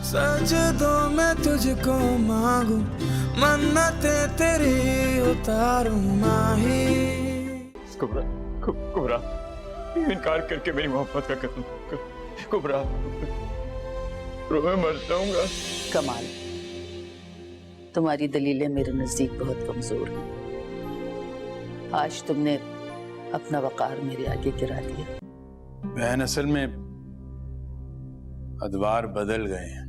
सजदों में तुझको मांगू, मन्नते तेरी उतारूं माही। कुबरा, कुबरा, इनकार करके मेरी मोहब्बत का कसम। कुबरा, मैं मर जाऊंगा। कमाल, तुम्हारी दलीलें मेरे नजदीक बहुत कमजोर हैं। आज तुमने अपना वकार मेरे आगे गिरा दिया। बहन, असल में अदवार बदल गए हैं।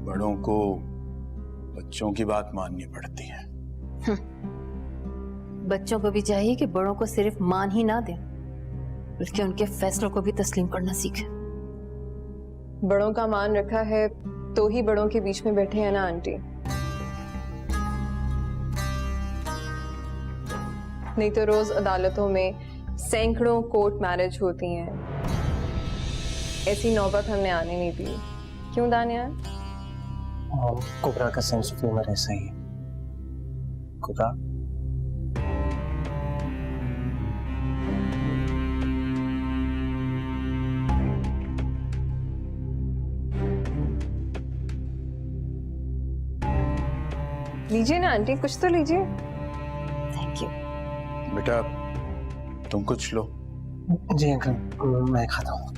बड़ों को बच्चों की बात माननी पड़ती है। बच्चों को भी चाहिए कि बड़ों को सिर्फ मान ही ना दें, बल्कि उनके फैसलों को भी तस्लीम करना सीखें। बड़ों का मान रखा है तो ही बड़ों के बीच में बैठे हैं ना आंटी, नहीं तो रोज अदालतों में सैकड़ों कोर्ट मैरिज होती हैं। ऐसी नौबत हमने आने नहीं दी। क्यों दानिया? कुबरा का सेंस ऑफ ह्यूमर ऐसा ही है। कुबरा, लीजिए ना आंटी, कुछ तो लीजिए। Thank you. बेटा, तुम कुछ लो। जी अंकल, मैं खाता हूँ।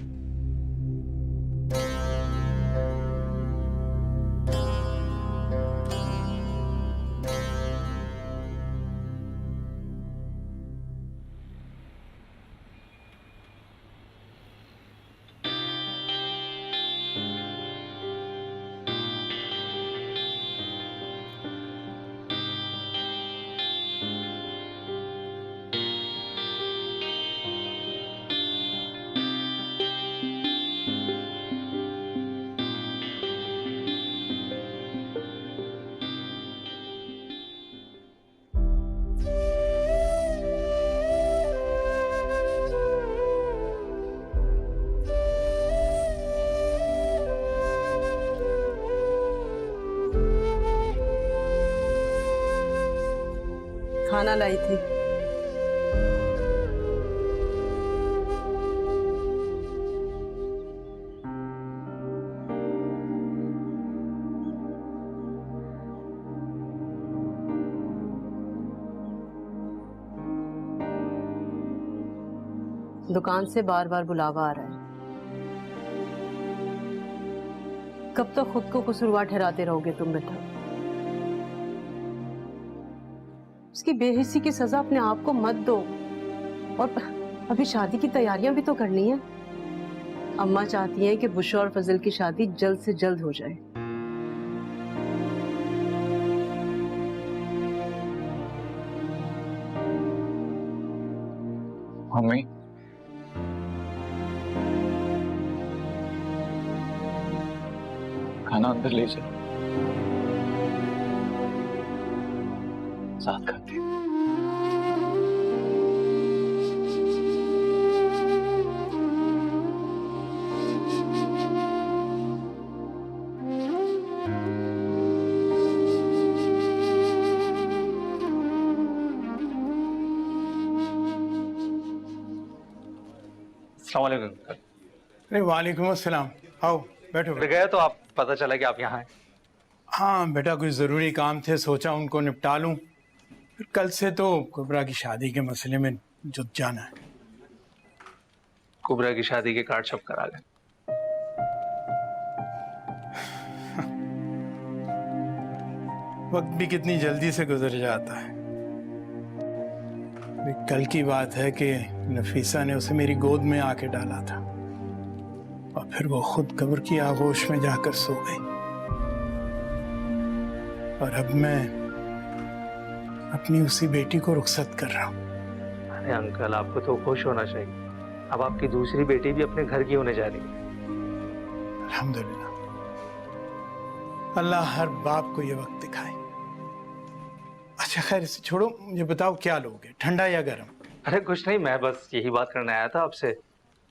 खाना लाई थी। दुकान से बार बार बुलावा आ रहा है। कब तक खुद को कसूरवार ठहराते रहोगे तुम बेटा? उसकी बेहिस्सी की सजा अपने आप को मत दो। और अभी शादी की तैयारियां भी तो करनी है। अम्मा चाहती हैं कि बुशरा और फजल की शादी जल्द से जल्द हो जाए। मम्मी, खाना अंदर ले चलो, साथ खाते हैं। अस्सलाम वालेकुम। अरे वालेकुम अस्सलाम। आओ बैठो। गए तो आप पता चला कि आप यहाँ हैं। हाँ बेटा, कुछ ज़रूरी काम थे, सोचा उनको निपटा लूँ। फिर कल से तो कुबरा की शादी के मसले में जुट जाना है। कुबरा की शादी के कार्ड छप कर आ गए। वक्त भी कितनी जल्दी से गुजर जाता है। कल की बात है कि नफीसा ने उसे मेरी गोद में आके डाला था और फिर वो खुद कब्र की आगोश में जाकर सो गई। और अब मैं अपनी उसी बेटी को रुखसत कर रहा हूँ। अरे अंकल, आपको तो खुश होना चाहिए। अब आपकी दूसरी बेटी भी अपने घर की होने जा रही है। अल्हम्दुलिल्लाह, अल्लाह हर बाप को ये वक्त दिखाए। अच्छा खैर, इसे छोड़ो, मुझे बताओ क्या लोगे, ठंडा या गर्म? अरे कुछ नहीं, मैं बस यही बात करने आया था आपसे।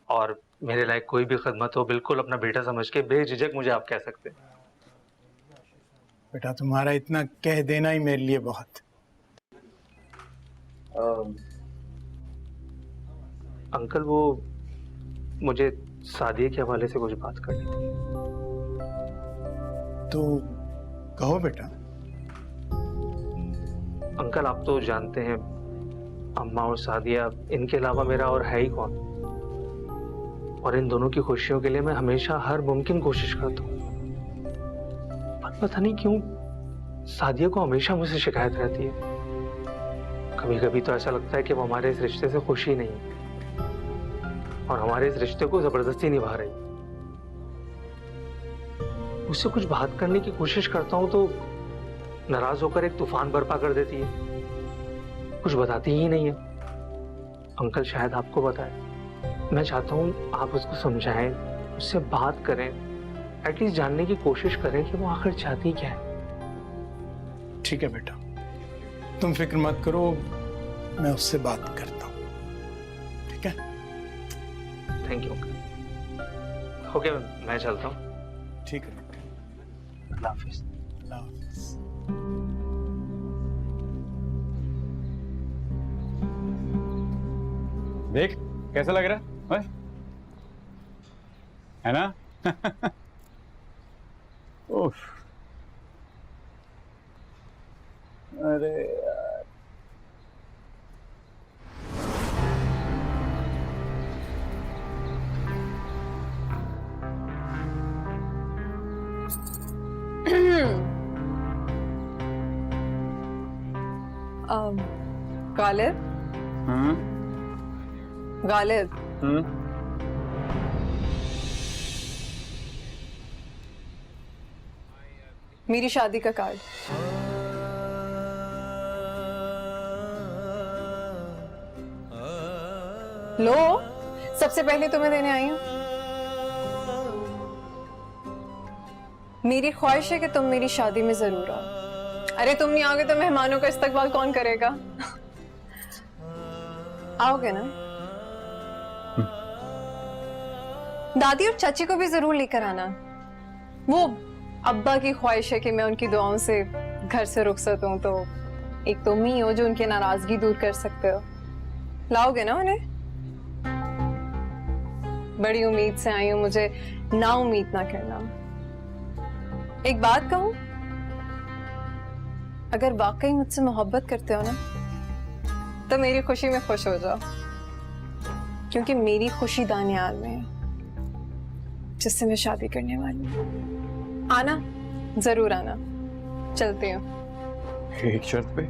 और मेरे लायक कोई भी खिदमत हो, बिल्कुल अपना बेटा समझ के बेझिझक मुझे आप कह सकते हैं। बेटा, तुम्हारा इतना कह देना ही मेरे लिए बहुत। अंकल, वो मुझे सादिया के हवाले से कुछ बात करनी थी। तो कहो बेटा। अंकल आप तो जानते हैं अम्मा और सादिया, इनके अलावा मेरा और है ही कौन। और इन दोनों की खुशियों के लिए मैं हमेशा हर मुमकिन कोशिश करता हूँ। पर पता नहीं क्यों सादिया को हमेशा मुझसे शिकायत रहती है। कभी कभी तो ऐसा लगता है कि वो हमारे इस रिश्ते से खुश ही नहीं है और हमारे इस रिश्ते को जबरदस्ती निभा रही है। उससे कुछ बात करने की कोशिश करता हूं तो नाराज होकर एक तूफान बर्पा कर देती है, कुछ बताती ही नहीं है। अंकल शायद आपको बताए, मैं चाहता हूं आप उसको समझाएं, उससे बात करें, एटलीस्ट जानने की कोशिश करें कि वो आखिर चाहती क्या है। ठीक है बेटा, तुम फिक्र मत करो, मैं उससे बात करता हूँ। ठीक है? Thank you uncle. ओके मैं चलता हूँ। ठीक है बेटा। अल्लाह हाफिज। अल्लाह हाफिज। देख कैसा लग रहा है, है ना? उफ, अरे यार। गालिब, गालिब, मेरी शादी का कार्ड। लो, सबसे पहले तुम्हें देने आई हूं। मेरी ख्वाहिश है कि तुम मेरी शादी में जरूर आओ। अरे तुम नहीं आओगे तो मेहमानों का इस्तकबाल कौन करेगा? आओगे ना? दादी और चाची को भी जरूर लेकर आना। वो अब्बा की ख्वाहिश है कि मैं उनकी दुआओं से घर से रुखसत हूं, तो एक तुम ही हो जो उनकी नाराजगी दूर कर सकते हो। लाओगे ना उन्हें? बड़ी उम्मीद से आई हूं, मुझे ना उम्मीद ना करना। एक बात कहूं, अगर वाकई मुझसे मोहब्बत करते हो ना तो मेरी खुशी में खुश हो जाओ, क्योंकि मेरी खुशी दानियाल में है जिससे मैं शादी करने वाली हूं। आना, जरूर आना। चलती हूँ। एक शर्त पे।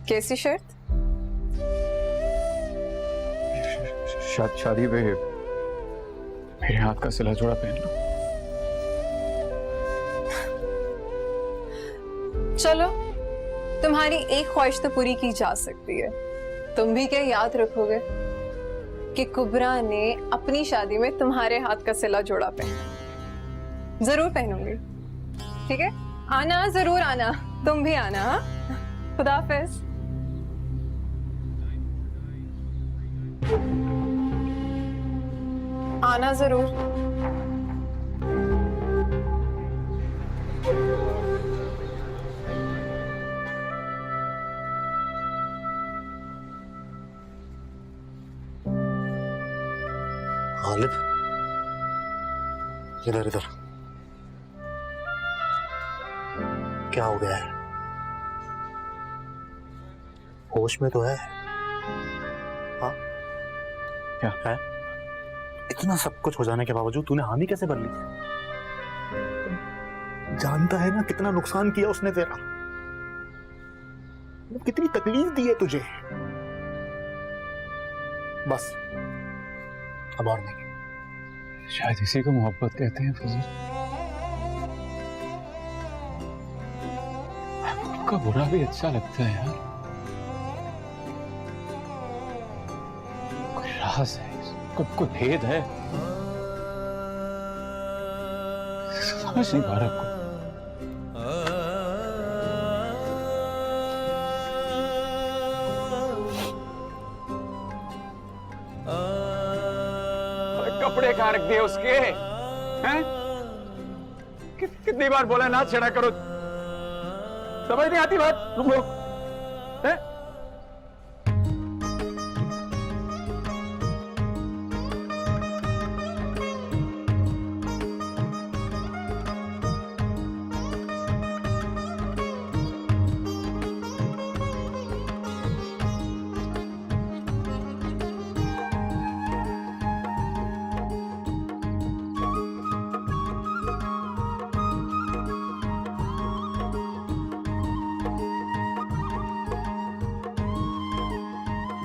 कैसी शर्त? शादी पे मेरे हाथ का सिला जोड़ा पहन लो। चलो, तुम्हारी एक ख्वाहिश तो पूरी की जा सकती है। तुम भी क्या याद रखोगे कि कुबरा ने अपनी शादी में तुम्हारे हाथ का सिला जोड़ा पहना? जरूर पहनूंगी। ठीक है? आना, जरूर आना। तुम भी आना। हाँ? खुदा हाफिज। आना जरूर। गालिब, इधर इधर। क्या हो गया है? होश में तो है? हाँ? क्या है? इतना सब कुछ हो जाने के बावजूद तूने हामी कैसे भर ली? जानता है ना कितना नुकसान किया उसने तेरा, कितनी तकलीफ दी है तुझे। बस अब और नहीं। शायद इसी को मोहब्बत कहते हैं फजल। आपका बुरा भी अच्छा लगता है यार। कोई राज है, कोई भेद है, समझ नहीं पा रहा। कपड़े कहाँ रख दिए उसके हैं? कितनी बार बोला ना छेड़ा करो, समझ नहीं आती बात तुम लोग हैं?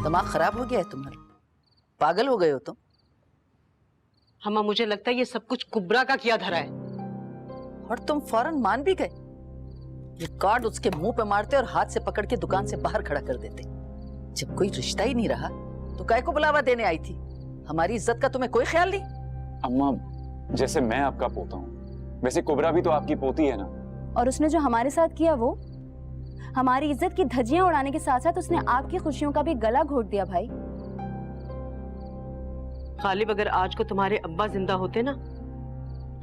दिमाग खराब हो गया है तुम्हारा? पागल हो गए हो तुम? अम्मा मुझे लगता है ये सब कुछ कुबरा का किया धरा है। और तुम फौरन मान भी गए। ये कार्ड उसके मुंह पे मारते और हाथ से पकड़ के दुकान से बाहर खड़ा कर देते। जब कोई रिश्ता ही नहीं रहा तो काय को बुलावा देने आई थी? हमारी इज्जत का तुम्हें कोई ख्याल नहीं? अम्मा, जैसे मैं आपका पोता हूँ वैसे कुबरा भी तो आपकी पोती है ना। और उसने जो हमारे साथ किया वो हमारी इज्जत की धज्जियां उड़ाने के साथ साथ उसने आपकी खुशियों का भी गला घोट दिया भाई। गालिब अगर आज को तुम्हारे अब्बा जिंदा होते ना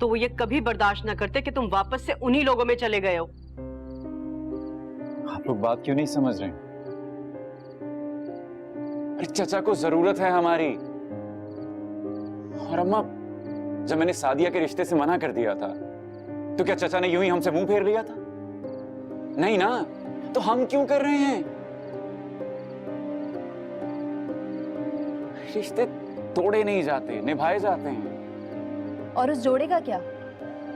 तो वो ये कभी बर्दाश्त ना करते कि तुम वापस से उन्हीं लोगों में चले गए हो। आप लोग बात क्यों नहीं समझ रहे? अरे चचा को जरूरत है हमारी। और अम्मा, जब मैंने सादिया के रिश्ते से मना कर दिया था तो क्या चचा ने यूं ही हमसे मुंह फेर लिया था? नहीं ना। तो हम क्यों कर रहे हैं? रिश्ते तोड़े नहीं जाते, निभाए जाते हैं। और उस जोड़े का क्या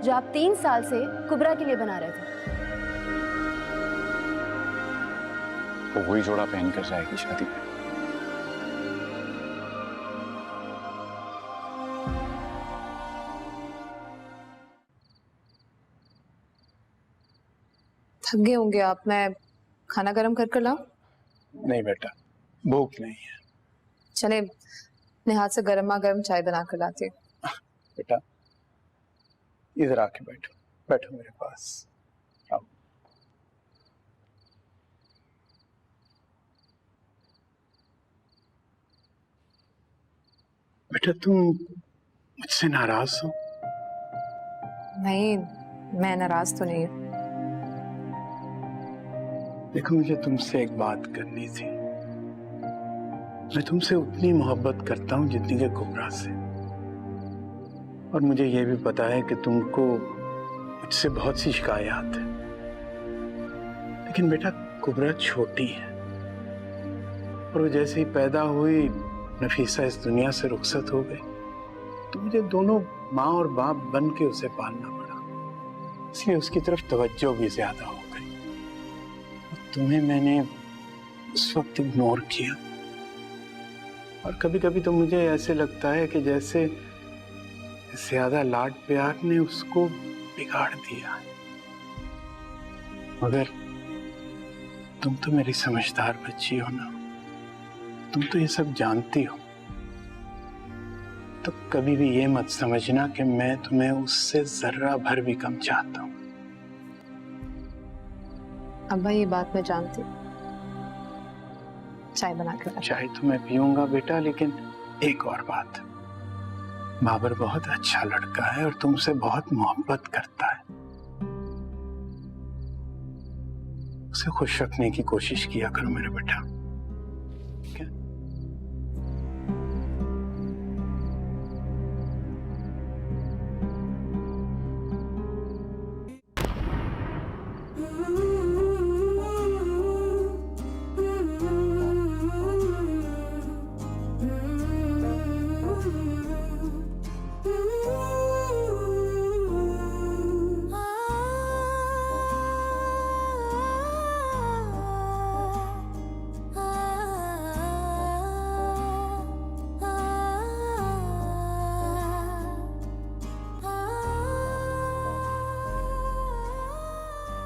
जो आप 3 साल से कुबरा के लिए बना रहे थे? वो वही जोड़ा पहनकर जाएगी शादी में। थक गए होंगे आप, मैं खाना गरम कर लाऊं? नहीं बेटा, भूख नहीं है। चले अपने हाथ से गर्मा गर्म चाय बना कर लाती हूँ। बेटा इधर आके बैठो, बैठो मेरे पास। आओ। बेटा तुम मुझसे नाराज हो? नहीं, मैं नाराज तो नहीं हूँ। देखो मुझे तुमसे एक बात करनी थी। मैं तुमसे उतनी मोहब्बत करता हूँ जितनी के कुबरा से। और मुझे यह भी पता है कि तुमको मुझसे बहुत सी शिकायत है। लेकिन बेटा कुबरा छोटी है और वो जैसे ही पैदा हुई नफीसा इस दुनिया से रुखसत हो गई तो मुझे दोनों माँ और बाप बन के उसे पालना पड़ा। इसलिए उसकी तरफ तवज्जो भी ज्यादा हो गई। तुम्हें मैंने उस वक्त इग्नोर किया और कभी कभी तो मुझे ऐसे लगता है कि जैसे ज्यादा लाड प्यार ने उसको बिगाड़ दिया। मगर तुम तो मेरी समझदार बच्ची हो ना, तुम तो ये सब जानती हो। तो कभी भी ये मत समझना कि मैं तुम्हें उससे जर्रा भर भी कम चाहता हूं। अब्बा ये बात मैं जानती हूँ। चाय बना कर। चाय तो मैं पीऊंगा बेटा, लेकिन एक और बात, बाबर बहुत अच्छा लड़का है और तुमसे बहुत मोहब्बत करता है। उसे खुश रखने की कोशिश किया करो मेरे बेटा। ठीक है?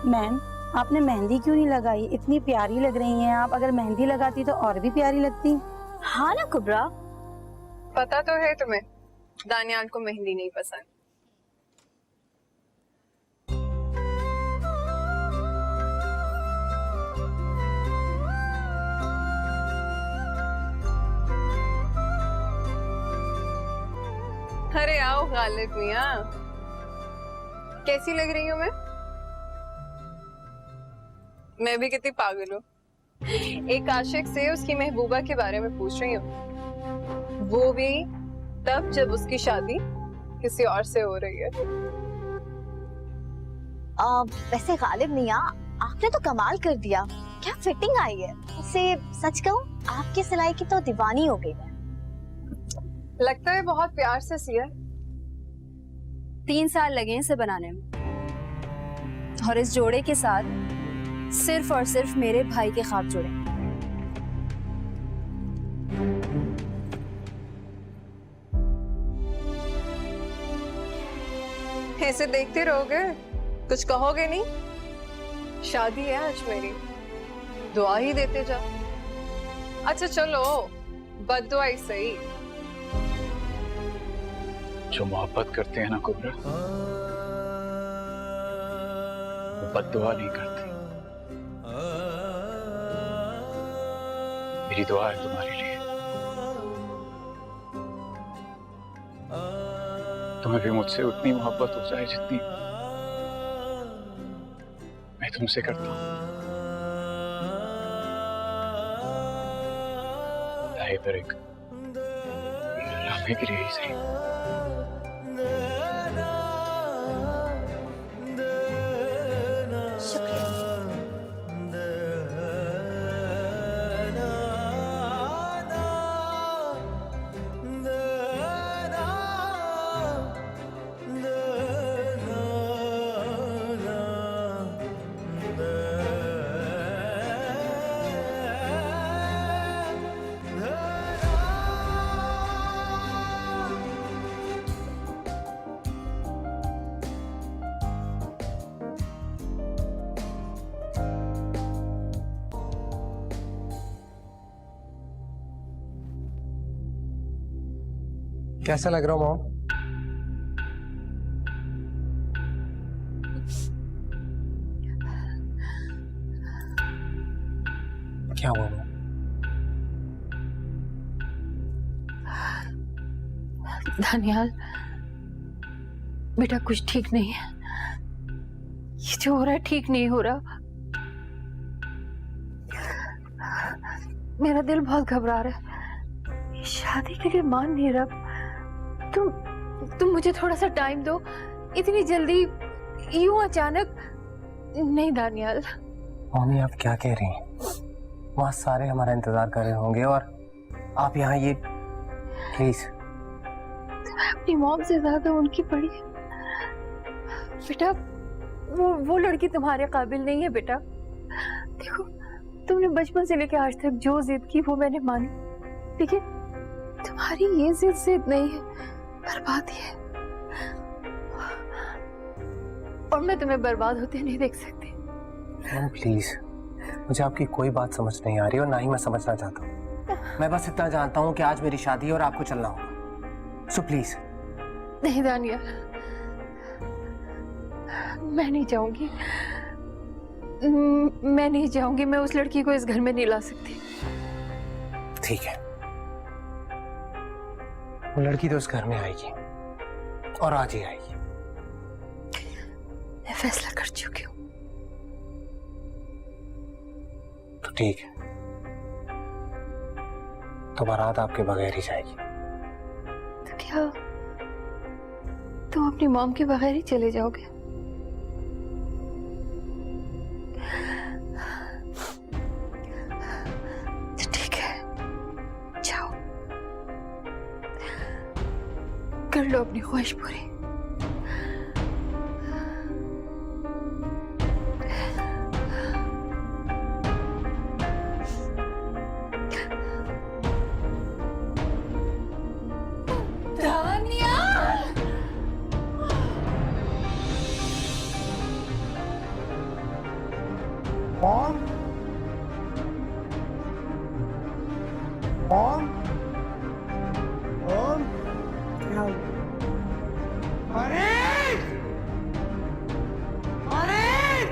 मैम आपने मेहंदी क्यों नहीं लगाई? इतनी प्यारी लग रही हैं आप। अगर मेहंदी लगाती तो और भी प्यारी लगती। हाँ ना कुबरा? पता तो है तुम्हें दानियाल को मेहंदी नहीं पसंद। अरे आओ गालिब मियां, कैसी लग रही हूँ मैं भी कितनी पागल हूँ। एक आशिक से उसकी महबूबा के बारे में पूछ रही हूँ, वो भी तब जब उसकी शादी किसी और से हो रही है। वैसे गालिब मियां आपने तो कमाल कर दिया, क्या फिटिंग आई है। वैसे सच कहूँ आपकी सिलाई की तो दीवानी हो गई मैं। लगता है बहुत प्यार से सिया। 3 साल लगे इसे बनाने में और इस जोड़े के साथ सिर्फ और सिर्फ मेरे भाई के ख्वाब जुड़े। ऐसे देखते रहोगे? कुछ कहोगे नहीं? शादी है आज मेरी, दुआ ही देते जाओ। अच्छा चलो, बद्दुआ ही सही। जो मोहब्बत करते हैं ना कुबरा, वो बद्दुआ नहीं करते। मेरी दुआ है तुम्हारे लिए। तुम्हें भी मुझसे उतनी मोहब्बत हो जाए जितनी मैं तुमसे करता हूँ। लाए पर एक लम्हे के लिए ही सही। कैसा लग रहा हूँ मॉम? क्या हुआ मॉम? दानियाल, बेटा कुछ ठीक नहीं है। ये जो हो रहा है ठीक नहीं हो रहा। मेरा दिल बहुत घबरा रहा है। ये शादी के लिए मान नहीं रहा। तुम मुझे थोड़ा सा टाइम दो। इतनी जल्दी यूं अचानक नहीं दानियाल। मम्मी आप क्या कह रही हैं? वहाँ सारे हमारा इंतजार कर रहे होंगे और आप यहाँ ये प्लीज। तुम्हें अपनी मॉम से ज्यादा उनकी पड़ी है बेटा। वो लड़की तुम्हारे काबिल नहीं है बेटा। देखो तुमने बचपन से लेकर आज तक जो जिद की वो मैंने मानी, लेकिन तुम्हारी ये जिद नहीं है, बर्बादी है। और मैं तुम्हें बर्बाद होते नहीं देख सकती। प्लीज, मुझे आपकी कोई बात समझ नहीं आ रही और ना ही मैं समझना चाहता हूँ। मैं बस इतना जानता हूँ कि आज मेरी शादी है और आपको चलना होगा। So please. नहीं दानिया, मैं नहीं जाऊंगी। मैं नहीं जाऊंगी। मैं उस लड़की को इस घर में नहीं ला सकती। ठीक है, वो लड़की तो उस घर में आएगी और आज ही आएगी। मैं फैसला कर चुकी हूँ। तो ठीक है, तो बारात आपके बगैर ही जाएगी। तो क्या तुम अपनी मॉम के बगैर ही चले जाओगे? तो ठीक है, जाओ, कर लो अपनी ख्वाहिश पूरी। Mom? Mom? Mom? Arik! Arik!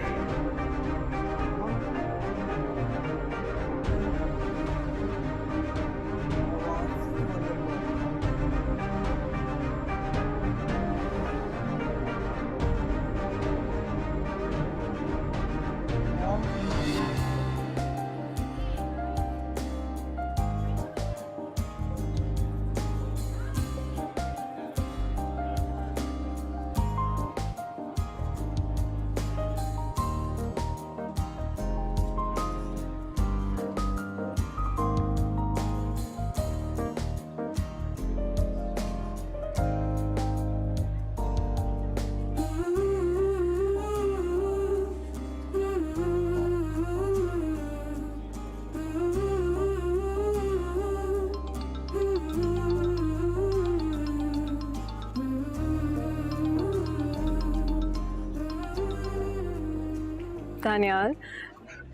Daniyal,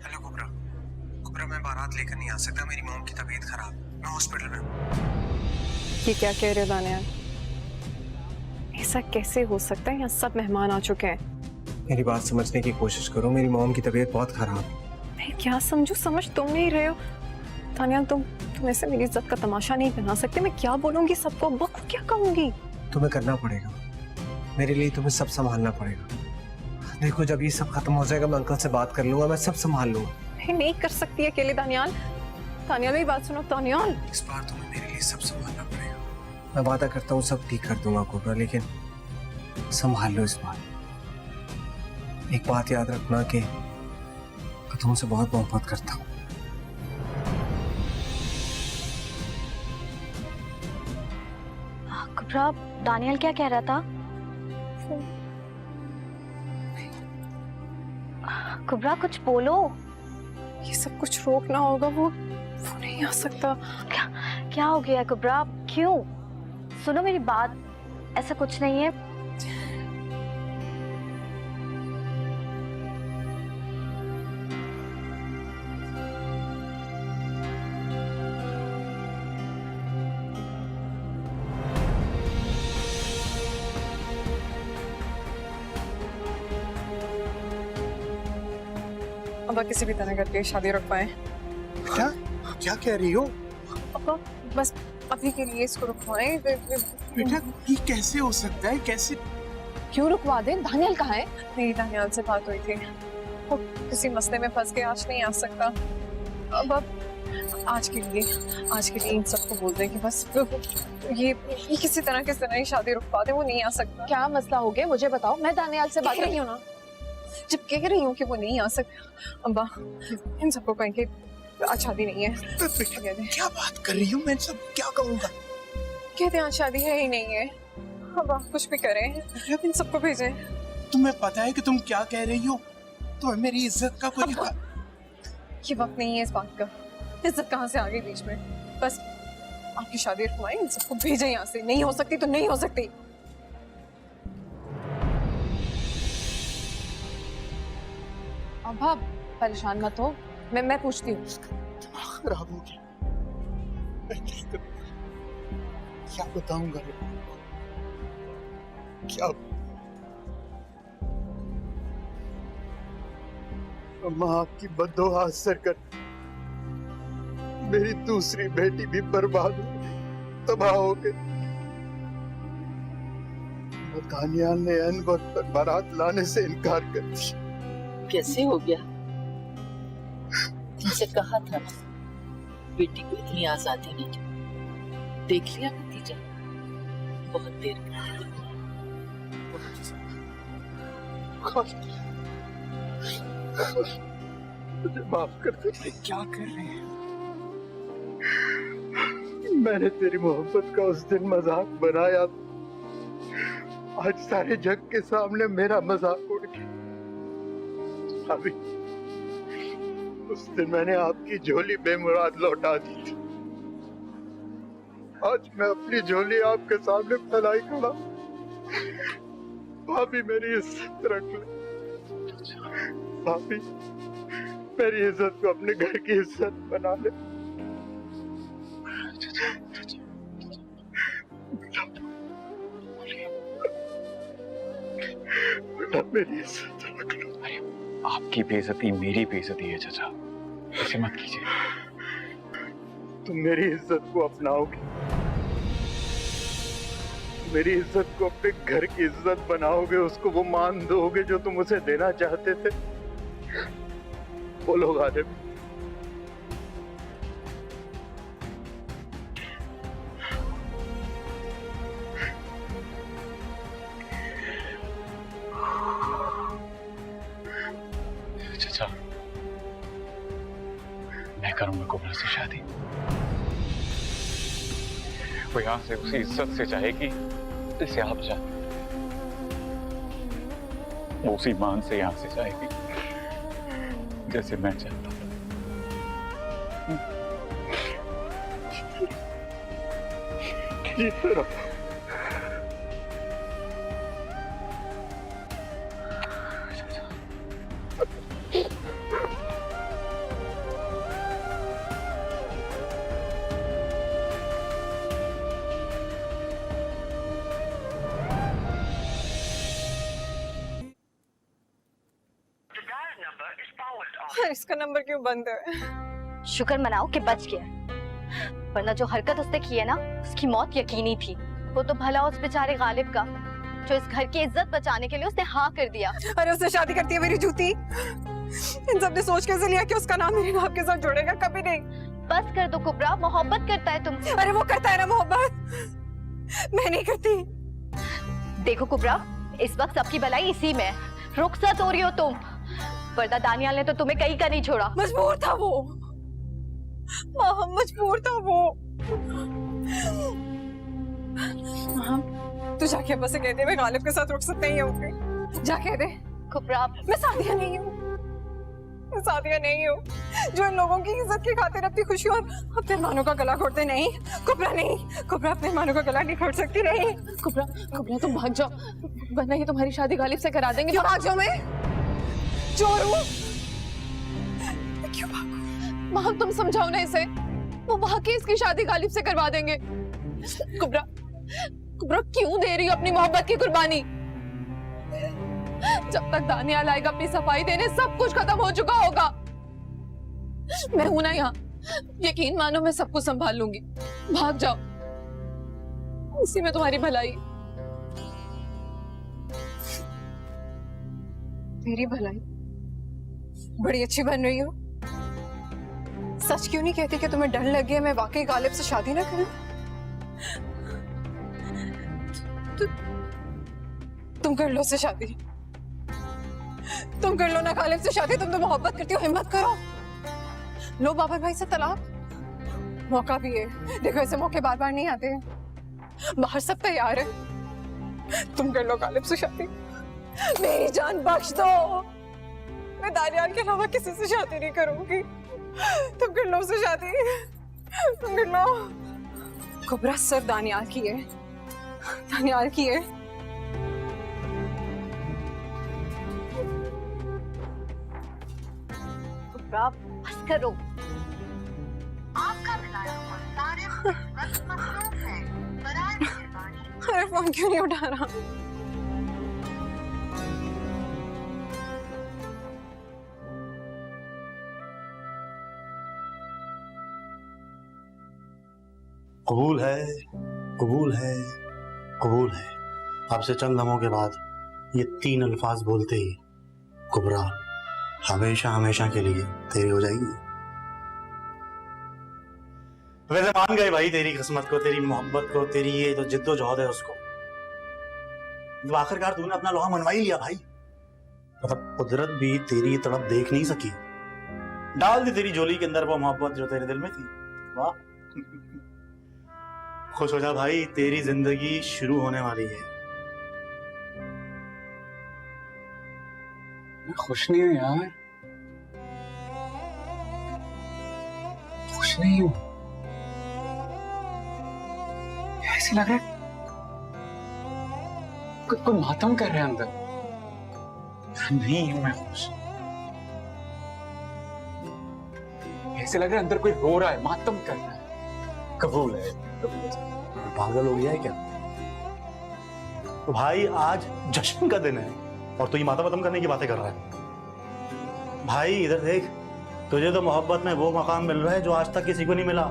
hello Kubra. Kubra, मैं बारात लेकर नहीं आ सकता, मेरी मॉम की तबीयत खराब, मैं हॉस्पिटल में हूँ। ये क्या कह रहे हो दानियाल? ऐसा कैसे हो सकता है? यहाँ सब मेहमान आ चुके हैं। मेरी बात समझने की कोशिश करो, मेरी मॉम की तबीयत बहुत खराब है। मैं क्या समझूं? समझ तुम नहीं रहे हो दानियाल। तुम ऐसे मेरी इज्जत का तमाशा नहीं बना सकते। मैं क्या बोलूंगी सबको? अब्बा को क्या कहूंगी? तुम्हें करना पड़ेगा, मेरे लिए तुम्हें सब संभालना पड़ेगा। देखो, जब ये सब खत्म हो जाएगा मैं अंकल से बात कर लूंगा, मैं सब संभाल लूंगा। मैं नहीं कर सकती अकेले दानियाल। दानियाल मेरी बात सुनो दानियाल। इस बार तुम्हें मेरे लिए सब संभालना पड़ेगा। मैं वादा करता हूँ सब ठीक कर दूंगा कुबरा, लेकिन संभाल लो इस बार। एक बात याद रखना कि मैं तुमसे बहुत मोहब्बत करता हूँ। कुबरा, दानियल क्या कह रहा था? कुबरा, कुछ बोलो। ये सब कुछ रोकना होगा। वो नहीं आ सकता। क्या हो गया कुबरा? क्यों? सुनो मेरी बात, ऐसा कुछ नहीं है। अब्बा किसी भी तरह करके शादी रुकवाएं। क्या क्या कह रही हो? अब्बा बस अभी के लिए इसको रुकवाएं। बेटा, ये कैसे हो सकता है? कैसे? क्यों रुकवा दें? दानियाल कहाँ है? मेरी दानियाल से बात हुई थी, वो किसी मसले में फंस के आज नहीं आ सकता। अब आज के लिए इन सबको बोल दें कि बस ये किसी तरह ही शादी रुकवा दे। वो नहीं आ सकता। क्या मसला हो गया मुझे बताओ, मैं दानियाल से बात कर रही हूँ ना। जब कह रही हूँ कि वो नहीं आ सकता, अब्बा इन सबको कहेंगे आज शादी नहीं है। क्या बात कर रही हो? मैं सब क्या कहूँगा? कहते हैं आज शादी है ही नहीं है। अब्बा कुछ भी करें, इन सबको भेजें। तुम्हें पता है कि तुम क्या कह रही हो? तो मेरी इज्जत का कोई ये वक्त नहीं है इस बात का। इज्जत कहाँ से आ गई बीच में? बस आपकी शादी रुकवाएं, इन सबको भेजें यहाँ से। नहीं हो सकती तो नहीं हो सकती। अब्बा परेशान मत हो, मैं पूछती हूँ। खराब हो गया, क्या बताऊंगा? क्या अम्मा, आपकी बद्दुआ असर कर मेरी दूसरी बेटी भी बर्बाद हो गई, तबाह हो गई। दानियाल ने अन वक्त पर बारात लाने से इनकार कर दिया। कैसे हो गया? तुमसे कहा था ना, बेटी को इतनी आजादी न दो। देख लिया नतीजा, बहुत देर मुझे माफ कर दे। क्या कर रहे हैं? मैंने तेरी मोहब्बत का उस दिन मजाक बनाया, आज सारे जग के सामने मेरा मजाक उड़ गया। अभी उस दिन मैंने आपकी झोली बेमुराद लौटा दी थी, आज मैं अपनी झोली आपके सामने फैलाई खड़ा। भाभी मेरी इज्जत रख ले। भाभी मेरी इज्जत को अपने घर की इज्जत बना ले। बेटा मेरी इज्जत रख लो। आपकी बेइज्जती मेरी बेइज्जती है चाचा, ऐसे मत कीजिए। तुम मेरी इज्जत को अपनाओगे, मेरी इज्जत को अपने घर की इज्जत बनाओगे, उसको वो मान दोगे जो तुम उसे देना चाहते थे। बोलो गालिब। चाचा, मैं करूंगा कुबरा से शादी। वो यहाँ से उसी इज्जत से जाएगी जैसे आप चाहते, वो उसी मान से यहाँ से जाएगी जैसे मैं चाहता हूँ। इसका नंबर क्यों बंद है? शुक्र मनाओ कि बच गया, वरना जो हरकत उसने की है ना, उसकी मौत यकीनी थी। वो तो भला उस बेचारे गालिब का, जो इस घर की इज्जत बचाने के लिए उसने हाँ कर दिया। अरे उससे शादी करती है मेरी जूती। इन सब ने सोच कैसे लिया कि उसका नाम मेरे नाम के साथ जुड़ेगा? कभी नहीं। बस कर दो कुबरा, मोहब्बत करता है तुमसे। अरे वो करता है ना मोहब्बत, मैं नहीं करती। देखो कुबरा, इस वक्त सबकी भलाई इसी में है। रुखसत हो रही हो तुम, वरना दानियाल ने तो तुम्हें कहीं का नहीं छोड़ा। मजबूर था वो, माँ मजबूर था वो। तू जाके बस कह दे मैं गालिब के साथ रुखसत नहीं होगी। जा कह दे। कुबरा, मैं सादिया नहीं हूँ, मैं सादिया नहीं हूँ जो इन लोगों की इज्जत की खातिर अपनी खुशी और अपने मेहमानों का गला घोटते। नहीं कुबरा, नहीं कुबरा, अपने मेहमानों का गला नहीं घोट सकती। नहीं कुबरा, कुबरा तुम भाग जाओ, वरना ये तुम्हारी शादी गालिब से करा देंगे। क्यों भाग जाऊं मैं? चोर हूँ? क्यों भागूं? माँ तुम समझाओ ना इसे, वो भाग के इसकी शादी गालिब से करवा देंगे। कुबरा, कुबरा क्यों दे रही हो अपनी मोहब्बत की कुर्बानी? जब तक दानियाल आएगा अपनी सफाई देने, सब कुछ खत्म हो चुका होगा। मैं हूं ना यहाँ, यकीन मानो मैं सब कुछ संभाल लूंगी। भाग जाओ, इसी में तुम्हारी भलाई। मेरी भलाई बड़ी अच्छी बन रही हो। सच क्यों नहीं कहती कि तुम्हें डर लग गया मैं वाकई गालिब से शादी ना करूं? तुम कर लो उससे शादी, तुम कर लो ना गालिब से शादी। तुम तो मोहब्बत करती हो, हिम्मत करो। लो बाबर भाई से तलाक, मौका भी है। देखो ऐसे मौके बार बार नहीं आते, बाहर सब तैयार है। तुम कर लो गालिब से शादी, मेरी जान बख्श दो। मैं दानियाल के अलावा किसी से शादी नहीं करूंगी। तुम कर लो उससे शादी, तुम कर लो। कुबरा सिर्फ दानियाल की है, दानियाल की है। कुबरा बस करो। आपका मिलाया हुआ मसरूफ है, बराए मेहरबानी। अरे फोन क्यों नहीं उठा रहा? कबूल है, कबूल है, कबूल है। आपसे चंद लम्हों के बाद ये 3 अल्फाज बोलते ही कुबरा हमेशा हमेशा के लिए तेरी हो जाएगी। वैसे मान गए भाई तेरी किस्मत को, तेरी मोहब्बत को, तेरी ये जो जिद्दोजहद है उसको। तो आखिरकार तूने अपना लोहा मनवा ही लिया भाई। मतलब कुदरत भी तेरी तड़प देख नहीं सकी, डाल दी तेरी झोली के अंदर वो मोहब्बत जो तेरे दिल में थी। वाह खुश हो जा भाई, तेरी जिंदगी शुरू होने वाली है। मैं खुश नहीं हूं यार, खुश नहीं हूं। ऐसे लग रहा है कोई मातम कर रहा है अंदर। नहीं हूं मैं खुश, ऐसे लग रहा है अंदर कोई रो रहा है, मातम कर रहा है। कबूल है, कबूल है। पागल हो गया है क्या? तो भाई आज जश्न का दिन है और तू ये माता खत्म करने की बातें कर रहा है। भाई इधर देख, तुझे तो मोहब्बत में वो मकाम मिल रहा है जो आज तक किसी को नहीं मिला।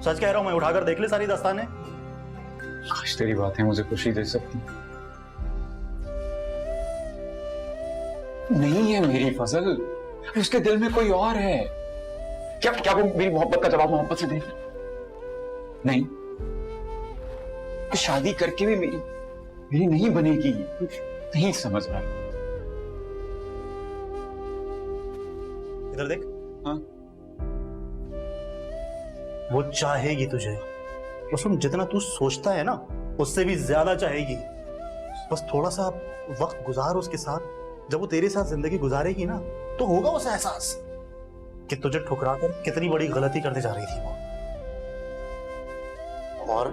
सच कह रहा हूं मैं, उठाकर देख ले सारी दास्तानें। काश तेरी बातें मुझे खुशी दे सकती। नहीं है मेरी फजल, उसके दिल में कोई और है। क्या क्या वो मेरी मोहब्बत का जवाब मोहब्बत से दे? नहीं, शादी करके भी मेरी नहीं बनेगी। नहीं समझ रहा। इधर देख। हाँ? वो चाहेगी तुझे, उसमें जितना तू सोचता है ना उससे भी ज्यादा चाहेगी। बस थोड़ा सा वक्त गुजार उसके साथ। जब वो तेरे साथ जिंदगी गुजारेगी ना तो होगा उसे एहसास कि तुझे ठुकरा कर कितनी बड़ी गलती करने जा रही थी वो। और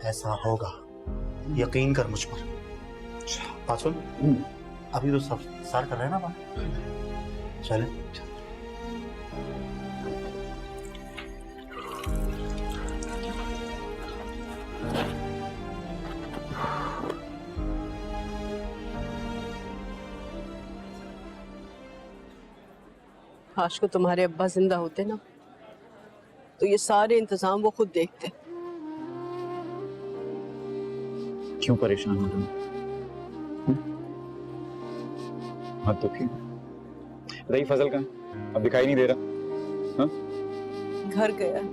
ऐसा होगा, यकीन कर मुझ पर। बात सुन, अभी तो सब सार कर रहे हैं ना बात। चले काश को तुम्हारे अब्बा जिंदा होते ना, तो ये सारे इंतजाम वो खुद देखते। क्यों परेशान हो तुम? हाँ तो क्यों? रही फजल का अब दिखाई नहीं दे रहा। हाँ? घर गया है,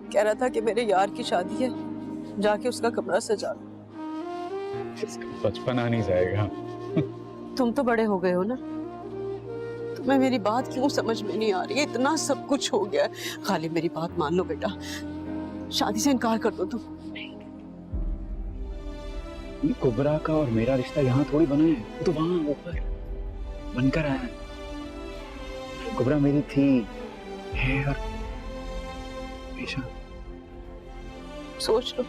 कह रहा था कि मेरे यार की शादी है, जाके उसका कमरा सजा लो। बचपन आ नहीं जाएगा। तुम तो बड़े हो गए हो ना, तुम्हें मेरी बात क्यों समझ में नहीं आ रही है? इतना सब कुछ हो गया है। खाली मेरी बात मान लो बेटा, शादी से इनकार कर दो तुम। कुबरा का और मेरा रिश्ता यहाँ थोड़ी बना है, वो तो वहां ऊपर बनकर आया है। कुबरा मेरी थी, है और हमेशा। सोच लो,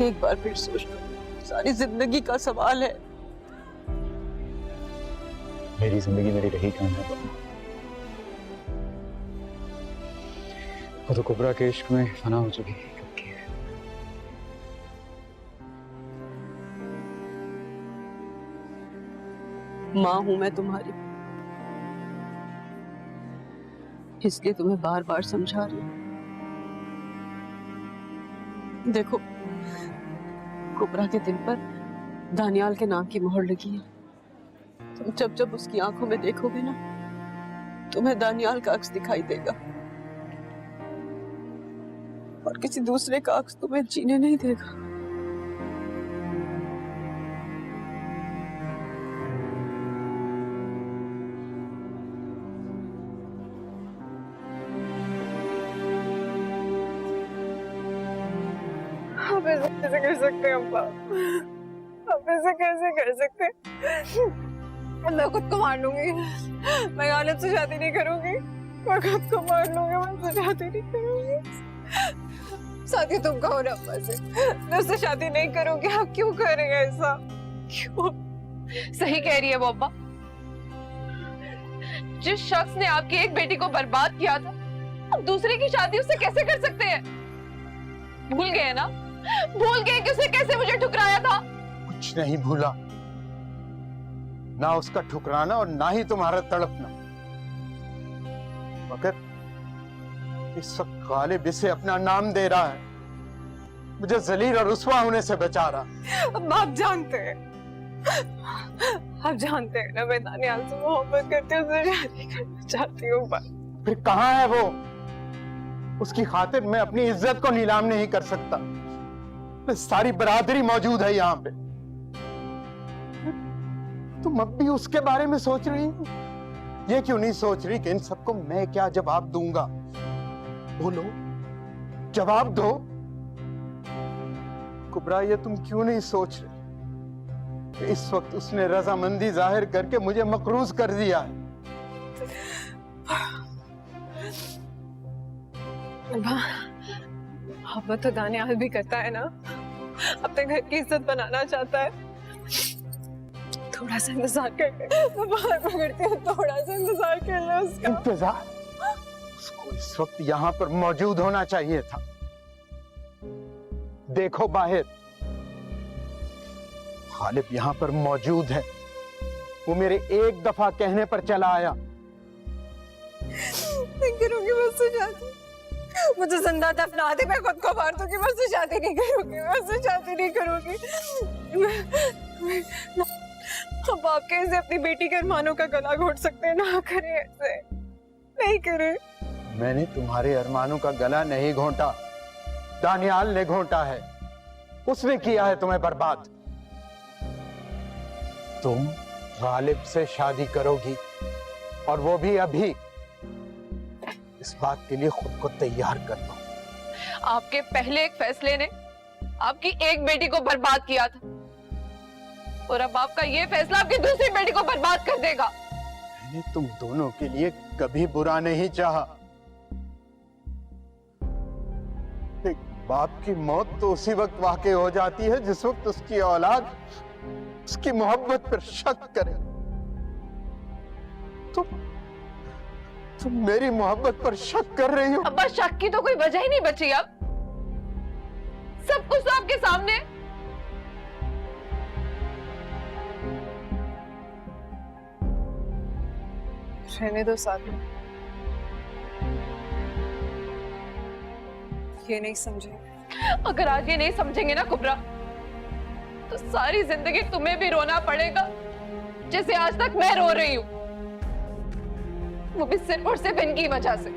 एक बार फिर सोच लो, सारी जिंदगी का सवाल है। मेरी जिंदगी मेरी रही कहाँ है? वो तो कुबरा के इश्क में फना हो चुकी है। माँ हूं मैं तुम्हारी, इसलिए तुम्हें बार बार समझा रही हूं। देखो, कुबरा के दिल पर दानियाल के नाम की मोहर लगी है। तुम जब जब उसकी आंखों में देखोगे ना, तुम्हें दानियाल का अक्स दिखाई देगा और किसी दूसरे का अक्स तुम्हें जीने नहीं देगा। आप ऐसे कैसे कर सकते हैं अब्बा? आप ऐसे कैसे कर सकते हैं? मैं खुद को मार लूंगी। मैं गालिब से शादी नहीं करूंगी। मैं खुद को मार लूंगी। मैं उससे शादी नहीं करूंगी। शादी तुम कहो ना अब्बा से। मैं उससे शादी नहीं करूंगी। आप क्यों कर रहे हैं ऐसा? क्यों? सही कह रही है वो अब्बा। जिस शख्स ने आपकी एक बेटी को बर्बाद किया था, अब दूसरे की शादी उससे कैसे कर सकते हैं? भूल गए ना? भूल गए कि उसने कैसे मुझे ठुकराया था? कुछ नहीं भूला, ना उसका ठुकराना और ना ही तुम्हारा तड़पना। मगर इस वक्त गालिब इसे अपना नाम दे रहा है, मुझे जलील और रुस्वा होने से बचा रहा। अब आप जानते हैं, आप जानते हैं ना, मैं दानियाल से मोहब्बत करती हूँ, उससे शादी करना चाहती हूँ। फिर कहाँ है वो? उसकी खातिर मैं अपनी इज्जत को नीलाम नहीं कर सकता। सारी बरादरी मौजूद है यहाँ पे। तुम अब भी उसके बारे में सोच रही हो? ये क्यों नहीं सोच रही कि इन सबको मैं क्या जवाब दूंगा? बोलो, जवाब दो। कुबरा, ये तुम क्यों नहीं सोच रही? इस वक्त उसने रजामंदी जाहिर करके मुझे मकरूज कर दिया है। अब तो दानियाल भी करता है ना, अपने घर की इज्जत बनाना चाहता है। थोड़ा सा इंतजार कर ले, मैं बाहर पकड़ती हूँ। थोड़ा सा इंतजार कर ले उसका। इंतजार? उसको इस वक्त यहाँ पर मौजूद होना चाहिए था। देखो बाहर, गालिब यहाँ पर मौजूद है। वो मेरे एक दफा कहने पर चला आया। नहीं करूंगी मैं उससे शादी। मुझे जिंदा दफना दे, मैं खुद को मार दूंगी। मैं उससे शादी नहीं करूंगी। मैं उससे शादी नहीं करूंगी। अब आप कैसे अपनी बेटी के अरमानों का गला घोट सकते हैं? ना करें ऐसे, नहीं करें। मैंने तुम्हारे अरमानों का गला नहीं घोंटा, दानियाल ने घोंटा है। उसने किया है तुम्हें बर्बाद। तुम गालिब से शादी करोगी, और वो भी अभी। इस बात के लिए खुद को तैयार कर लो। आपके पहले एक फैसले ने आपकी एक बेटी को बर्बाद किया था, और अब आपका ये फैसला आपकी दूसरी बेटी को बर्बाद कर देगा। मैंने तुम दोनों के लिए कभी बुरा नहीं चाहा। एक बाप की मौत तो उसी वक्त वाक़ई हो जाती है जिस वक्त उसकी औलाद उसकी मोहब्बत पर शक करे। तुम मेरी मोहब्बत पर शक कर रही हो? अब्बा, शक की तो कोई वजह ही नहीं बची। अब सब कुछ तो आपके सामने। रहने दो साथ में। ये नहीं समझे। अगर आज ये नहीं समझेंगे ना कुबरा, तो सारी जिंदगी तुम्हें भी रोना पड़ेगा जैसे आज तक मैं रो रही हूँ, वो भी सिर्फ और सिर्फ इनकी वजह से।